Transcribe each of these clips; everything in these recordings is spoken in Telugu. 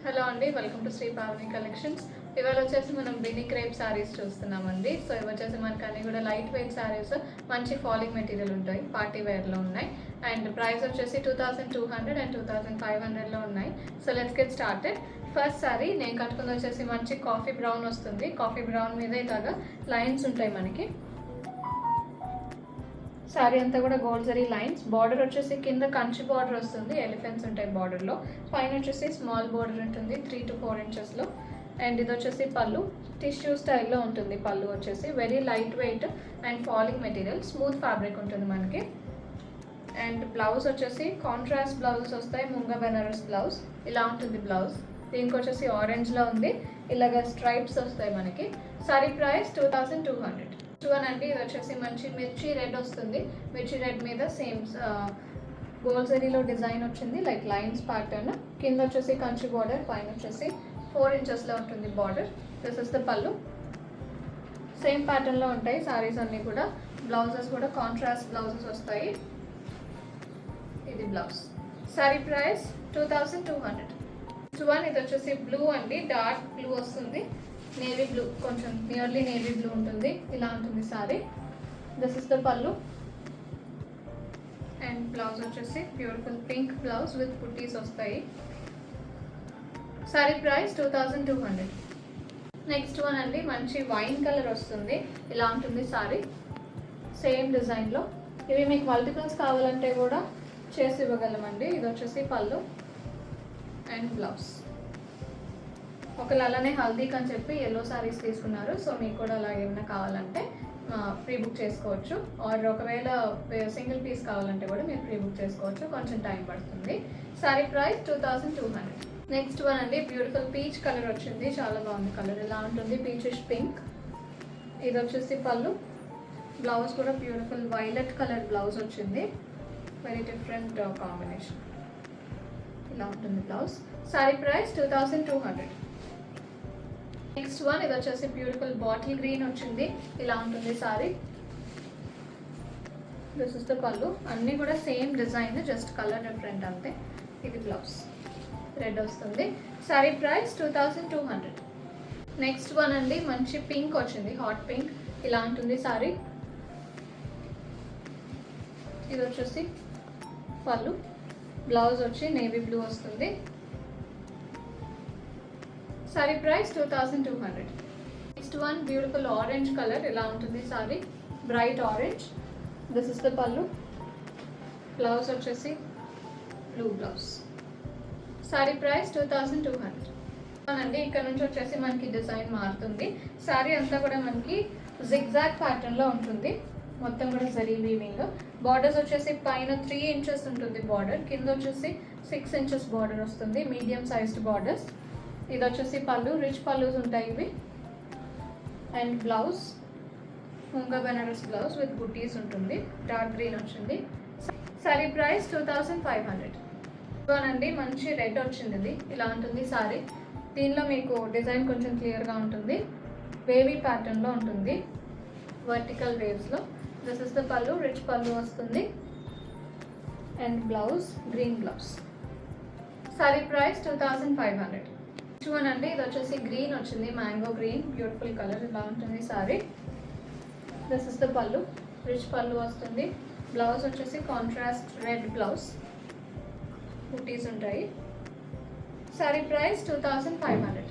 హలో అండి, welcome to Shri Pavani collections. ఇవాళ వచ్చేసి మనం బినీ క్రేప్ శారీస్ చూస్తున్నామండి. సో ఇవి వచ్చేసి మనకు అన్ని కూడా లైట్ వెయిట్ శారీస్, మంచి ఫాలింగ్ మెటీరియల్ ఉంటాయి, పార్టీ వేర్లో ఉన్నాయి. అండ్ ప్రైస్ వచ్చేసి 2200 అండ్ 2500లో ఉన్నాయి. So let's get started. First sari నేను కట్టుకుంది వచ్చేసి మంచి కాఫీ బ్రౌన్ వస్తుంది. కాఫీ బ్రౌన్ మీద ఇలాగా లైన్స్ ఉంటాయి మనకి. శారీ అంతా కూడా గోల్డ్ జరీ లైన్స్. బార్డర్ వచ్చేసి కింద కంచి బార్డర్ వస్తుంది, ఎలిఫెంట్స్ ఉంటాయి బార్డర్లో. పైన వచ్చేసి స్మాల్ బార్డర్ ఉంటుంది 3 to 4 ఇంచెస్లో. అండ్ ఇది వచ్చేసి పళ్ళు, టిష్యూ స్టైల్లో ఉంటుంది. పళ్ళు వచ్చేసి very light weight and falling material, smooth fabric ఉంటుంది మనకి. అండ్ బ్లౌజ్ వచ్చేసి కాంట్రాస్ట్ బ్లౌజెస్ వస్తాయి, ముంగా బెనారస్ బ్లౌజ్ ఇలా ఉంటుంది బ్లౌజ్. దీనికి వచ్చేసి ఆరెంజ్లో ఉంది, ఇలాగ స్ట్రైప్స్ వస్తాయి మనకి. Sorry price 2200. అండి ఇది వచ్చేసి మంచి మిర్చి రెడ్ వస్తుంది. మిర్చి రెడ్ మీద సేమ్ గోల్డ్ జరీలో డిజైన్ వచ్చింది, లైక్ లైన్స్ ప్యాటర్న్. కింద వచ్చేసి కంచి బార్డర్, పైన వచ్చేసి 4 ఇంచెస్లో ఉంటుంది బార్డర్. దిస్ ఇస్ ద పళ్ళు. సేమ్ ప్యాటర్న్లో ఉంటాయి సారీస్ అన్నీ కూడా. బ్లౌజెస్ కూడా కాంట్రాస్ట్ బ్లౌజెస్ వస్తాయి. ఇది బ్లౌజ్. Sorry price 2200. ఇది వచ్చేసి బ్లూ అండి, డార్క్ బ్లూ వస్తుంది. నేవీ బ్లూ, కొంచెం నియర్లీ నేవీ బ్లూ ఉంటుంది. ఇలా ఉంటుంది సారీ. దిస్ ఇస్ ద పళ్ళు. అండ్ బ్లౌజ్ వచ్చేసి బ్యూటిఫుల్ పింక్ బ్లౌజ్ విత్ పుట్టీస్ వస్తాయి. Sorry price 2200. నెక్స్ట్ వన్ అండి, మంచి వైన్ కలర్ వస్తుంది. ఇలా ఉంటుంది సారీ, సేమ్ డిజైన్లో. ఇవి మీకు మల్టిపుల్స్ కావాలంటే కూడా చేసి ఇవ్వగలమండి. ఇది వచ్చేసి పళ్ళు అండ్ బ్లౌజ్. ఒకళ్ళు అలానే హల్దీకి అని చెప్పి ఎల్లో శారీస్ తీసుకున్నారు. సో మీకు కూడా అలా ఏమైనా కావాలంటే ప్రీ బుక్ చేసుకోవచ్చు. ఆర్ ఒకవేళ సింగిల్ పీస్ కావాలంటే కూడా మీరు ప్రీ బుక్ చేసుకోవచ్చు, కొంచెం టైం పడుతుంది. శారీ ప్రైస్ 2200. నెక్స్ట్ వన్ అండి, బ్యూటిఫుల్ పీచ్ కలర్ వచ్చింది, చాలా బాగుంది కలర్. ఇలా ఉంటుంది పీచిష్ పింక్. ఇది వచ్చేసి పళ్ళు. బ్లౌజ్ కూడా బ్యూటిఫుల్ వైలెట్ కలర్ బ్లౌజ్ వచ్చింది, వెరీ డిఫరెంట్ కాంబినేషన్. ఇలా ఉంటుంది blouse. Sari price 2200. Next one, ఇది వచ్చేసి బ్యూటిఫుల్ బాటిల్ గ్రీన్ వచ్చింది. ఇలా ఉంటుంది సారీ. దిస్ ఇస్ ద పళ్ళు. అన్నీ కూడా same design, just colour different అంతే. ఇది బ్లౌజ్, రెడ్ వస్తుంది. Sorry price 2200. నెక్స్ట్ వన్ అండి, మంచి పింక్ వచ్చింది, హాట్ పింక్. ఇలా ఉంటుంది సారీ. ఇది వచ్చేసి పళ్ళు. బ్లౌజ్ వచ్చి నేవీ బ్లూ వస్తుంది. Sorry price 2200. Next one, beautiful orange colour. ఇలా ఉంటుంది sorry, bright orange. This is the పళ్ళు. బ్లౌజ్ వచ్చేసి బ్లూ బ్లౌజ్. సారీ ప్రైస్ 2200 అండి. ఇక్కడ నుంచి వచ్చేసి మనకి డిజైన్ మారుతుంది. సారీ అంతా కూడా మనకి జిగ్జాగ్ ప్యాటర్న్లో ఉంటుంది, మొత్తం కూడా జరీ వీవింగ్. బార్డర్స్ వచ్చేసి పైన 3 ఇంచెస్ ఉంటుంది బార్డర్, కింద వచ్చేసి 6 ఇంచెస్ బార్డర్ వస్తుంది, మీడియం సైజ్డ్ బార్డర్స్. ఇది వచ్చేసి పళ్ళు, రిచ్ పళ్ళుస్ ఉంటాయి ఇవి. అండ్ బ్లౌజ్ ముంగా బెనారస్ బ్లౌజ్ విత్ బుటీస్ ఉంటుంది, డార్క్ గ్రీన్ వచ్చింది. సారీ ప్రైస్ 2500. అండి మంచి రెడ్ వచ్చింది ఇది. ఇలా ఉంటుంది సారీ. దీనిలో మీకు డిజైన్ కొంచెం క్లియర్గా ఉంటుంది, వేవీ ప్యాటర్న్లో ఉంటుంది, వర్టికల్ వేవ్స్లో. దిస్ ఇస్ ద పళ్ళు, రిచ్ పళ్ళు వస్తుంది. And blouse green blouse. Sorry price 2500. చూడండి, ఇది వచ్చేసి గ్రీన్ వచ్చింది, మ్యాంగో గ్రీన్, బ్యూటిఫుల్ కలర్. ఇలా ఉంటుంది సారీ. దిస్ ఇస్ ద పళ్ళు, రిచ్ పళ్ళు వస్తుంది. బ్లౌజ్ వచ్చేసి కాంట్రాస్ట్ రెడ్ బ్లౌజ్, బుటీస్ ఉంటాయి. Sorry price 2500.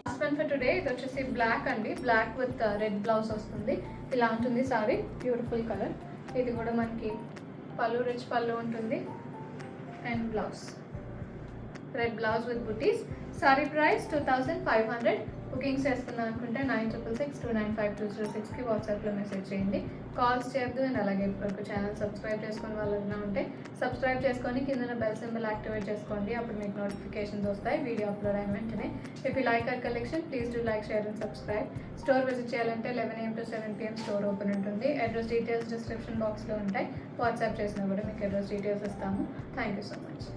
Last one for today, ఇది వచ్చేసి బ్లాక్ అండి, బ్లాక్ విత్ రెడ్ బ్లౌజ్ వస్తుంది. ఇలా ఉంటుంది సారీ, బ్యూటిఫుల్ కలర్. ఇది కూడా మనకి పళ్ళు, రిచ్ పళ్ళు ఉంటుంది. And blouse red blouse with బుటీస్. సారీ ప్రైస్ 2500. బుకింగ్స్ చేసుకుందాం అనుకుంటే 9662952006కి వాట్సాప్లో మెసేజ్ చేయండి. కాల్స్ చేయొద్దు. అండ్ అలాగే ఇప్పుడు ఛానల్ సబ్స్క్రైబ్ చేసుకుని వాళ్ళైనా ఉంటే సబ్స్క్రైబ్ చేసుకొని కింద బెల్ సింబల్ యాక్టివేట్ చేసుకోండి, అప్పుడు మీకు నోటిఫికేషన్స్ వస్తాయి వీడియో అప్లోడ్ అయిన వెంటనే. If you like our collection, please do like, share and subscribe. Store visit చేయాలంటే 11 AM to 7 PM store open ఉంటుంది. అడ్రస్ డీటెయిల్స్ డిస్క్రిప్షన్ బాక్స్లో ఉంటాయి. వాట్సాప్ చేసినా కూడా మీకు అడ్రస్ డీటెయిల్స్ ఇస్తాము. Thank you so much.